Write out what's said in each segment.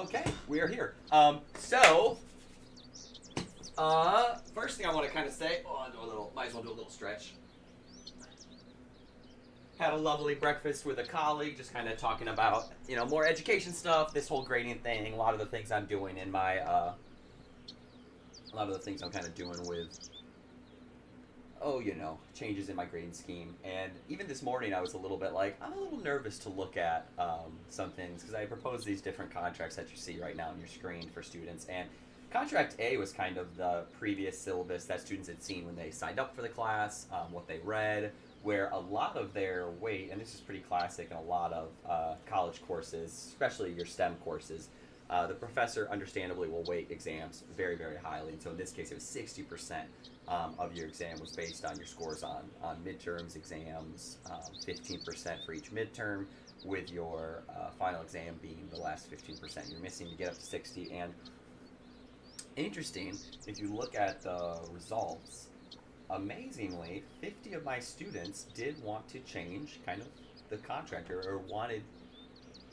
Okay, we are here. First thing I want to kind of say, might as well do a little stretch. Had a lovely breakfast with a colleague, just kind of talking about, more education stuff, this whole grading thing, a lot of the things I'm doing in my, a lot of the things I'm kind of doing with, changes in my grading scheme. And even this morning, I was a little bit like, I'm a little nervous to look at some things, because I proposed these different contracts that you see right now on your screen for students. And Contract A was kind of the previous syllabus that students had seen when they signed up for the class, what they read, where a lot of their weight, and this is pretty classic in a lot of college courses, especially your STEM courses, the professor understandably will weight exams very, very highly. And so in this case, it was 60% of your exam was based on your scores on midterms, exams, 15% for each midterm, with your final exam being the last 15% you're missing to get up to 60. And interesting, if you look at the results, amazingly, 50 of my students did want to change kind of the contract, or wanted,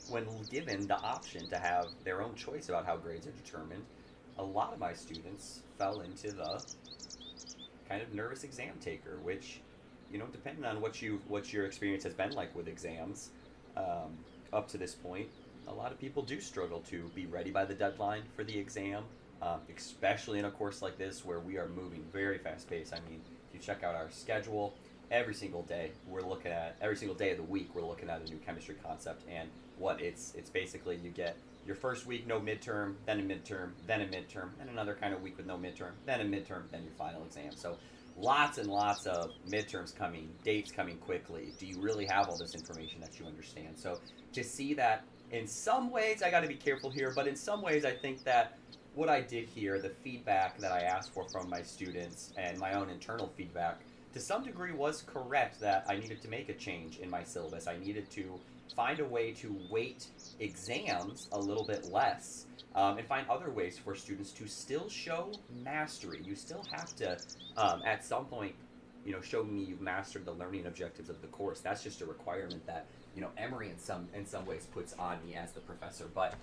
when given the option to have their own choice about how grades are determined. A lot of my students fell into the kind of nervous exam taker, which, depending on what your experience has been like with exams up to this point, a lot of people do struggle to be ready by the deadline for the exam. Especially in a course like this where we are moving very fast paced. I mean, if you check out our schedule, every single day of the week, we're looking at a new chemistry concept. And it's basically, you get your first week, no midterm, then a midterm, then a midterm, then another kind of week with no midterm, then a midterm, then your final exam. So lots and lots of midterms coming, dates coming quickly. Do you really have all this information that you understand? So to see that, in some ways, I got to be careful here, but in some ways, I think that what I did here, the feedback that I asked for from my students and my own internal feedback, to some degree was correct, that I needed to make a change in my syllabus. I needed to find a way to weight exams a little bit less, and find other ways for students to still show mastery. You still have to, at some point, show me you've mastered the learning objectives of the course. That's just a requirement that, Emory in some ways puts on me as the professor, but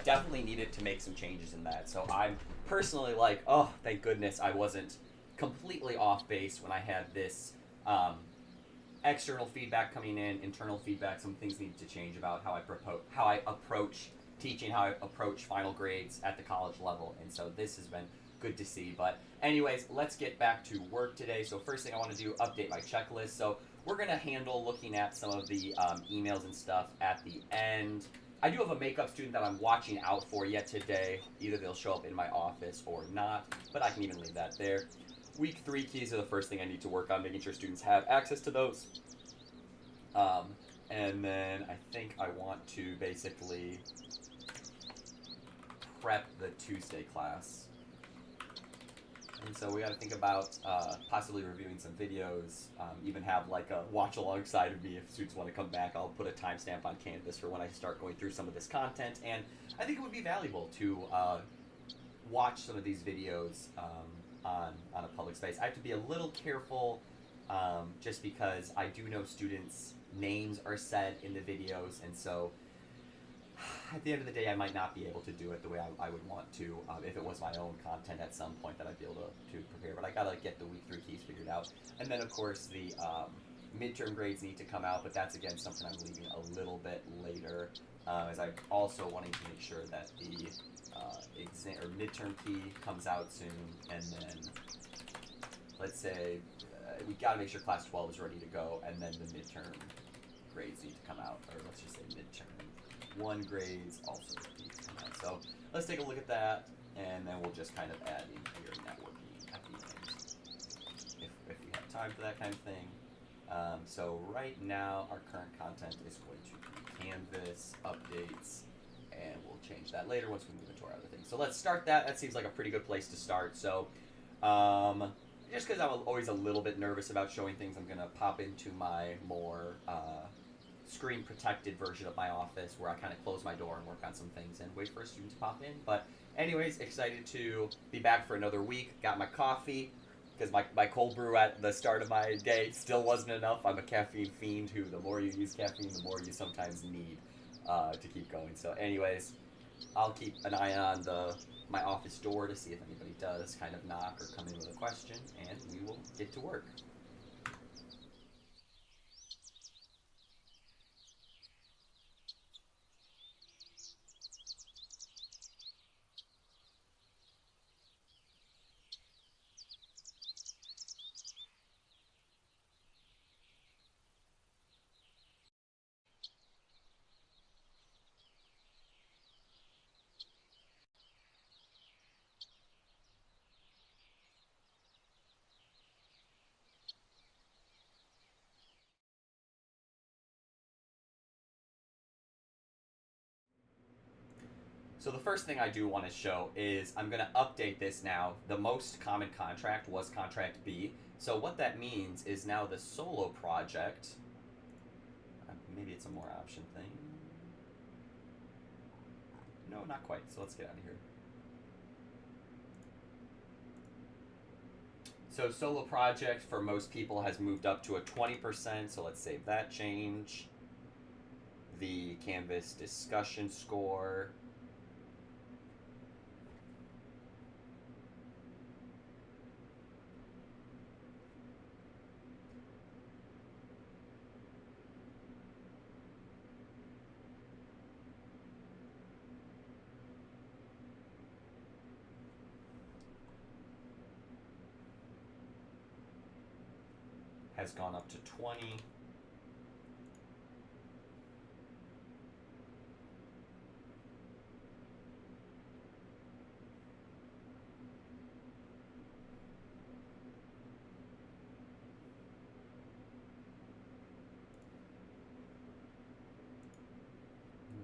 definitely needed to make some changes in that. So I'm personally like, oh, thank goodness I wasn't completely off base when I had this external feedback coming in, internal feedback. Some things needed to change about how I approach teaching, how I approach final grades at the college level, and so this has been good to see. But anyways, let's get back to work today. So first thing I want to do, update my checklist. So we're going to handle looking at some of the emails and stuff at the end. I do have a makeup student that I'm watching out for yet today. Either they'll show up in my office or not, but I can even leave that there. Week 3 keys are the first thing I need to work on, making sure students have access to those. And then I think I want to basically prep the Tuesday class. And so we got to think about possibly reviewing some videos, even have like a watch alongside of me if students want to come back. I'll put a timestamp on Canvas for when I start going through some of this content. And I think it would be valuable to watch some of these videos on a public space. I have to be a little careful just because I do know students' names are said in the videos, and so at the end of the day, I might not be able to do it the way I would want to if it was my own content at some point that I'd be able to prepare. But I gotta get the week 3 keys figured out. And then, of course, the midterm grades need to come out, but that's, again, something I'm leaving a little bit later, as I'm also wanting to make sure that the exam or midterm key comes out soon. And then, let's say, we gotta make sure class 12 is ready to go, and then the midterm grades need to come out, or let's just say midterm 1 grades also need to come out. So let's take a look at that, and then we'll just kind of add in here networking at the end, if we have time for that kind of thing. So right now, our current content is going to be Canvas updates, and we'll change that later once we move into our other things. So let's start that. That seems like a pretty good place to start. So just because I'm always a little bit nervous about showing things, I'm going to pop into my more screen protected version of my office where I kind of close my door and work on some things and wait for a student to pop in. But anyways, excited to be back for another week. Got my coffee because my cold brew at the start of my day still wasn't enough. I'm a caffeine fiend who, the more you use caffeine, the more you sometimes need to keep going. So anyways, I'll keep an eye on my office door to see if anybody does kind of knock or come in with a question, and we will get to work. So the first thing I do want to show is I'm going to update this now. The most common contract was contract B. So what that means is now the solo project, maybe it's a more option thing. No, not quite. So let's get out of here. So solo project for most people has moved up to a 20%. So let's save that change. The Canvas discussion score. Has gone up to 20.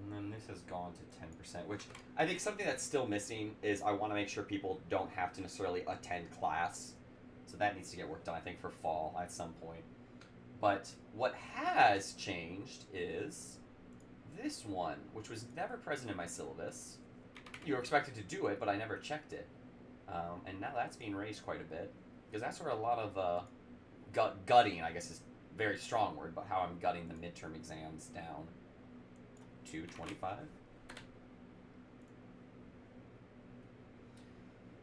And then this has gone to 10%, which I think something that's still missing is I want to make sure people don't have to necessarily attend class. So that needs to get worked on, I think, for fall at some point. But what has changed is this one, which was never present in my syllabus. You were expected to do it, but I never checked it. And now that's being raised quite a bit, because that's where a lot of gutting, I guess is a very strong word, but how I'm gutting the midterm exams down to 25.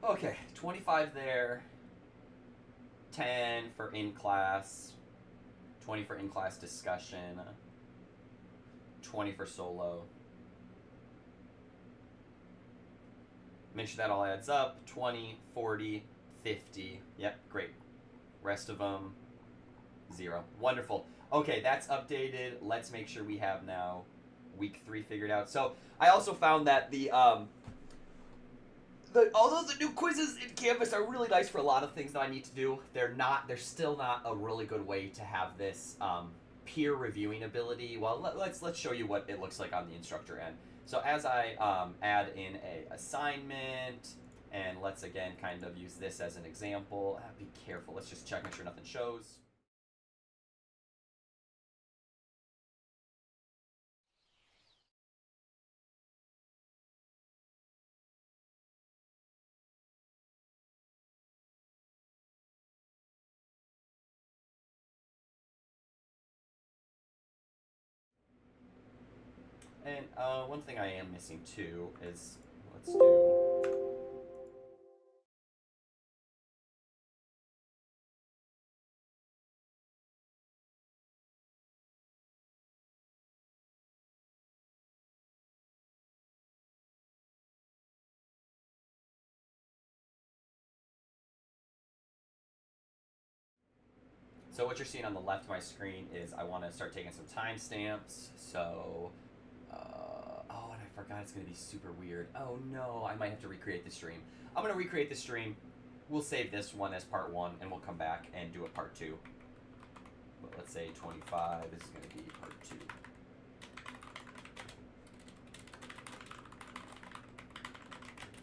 Okay, 25 there. 10 for in-class, 20 for in-class discussion, 20 for solo. Make sure that all adds up. 20, 40, 50. Yep, great. Rest of them, 0. Wonderful. Okay, that's updated. Let's make sure we have now week 3 figured out. So I also found that although the new quizzes in Canvas are really nice for a lot of things that I need to do, they're still not a really good way to have this peer reviewing ability. Well, let's show you what it looks like on the instructor end. So as I add in a assignment, and let's again kind of use this as an example. Be careful. Let's just check, make sure nothing shows. And one thing I am missing too is, let's do... So what you're seeing on the left of my screen is I want to start taking some timestamps. So, oh, and I forgot it's going to be super weird. Oh no, I might have to recreate the stream. I'm going to recreate the stream. We'll save this one as part 1, and we'll come back and do a part 2. But let's say 25, this is going to be part 2.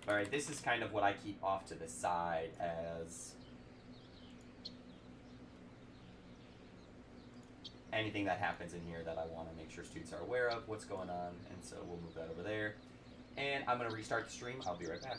Alright, this is kind of what I keep off to the side as anything that happens in here that I want to make sure students are aware of what's going on, and so we'll move that over there. And I'm going to restart the stream. I'll be right back.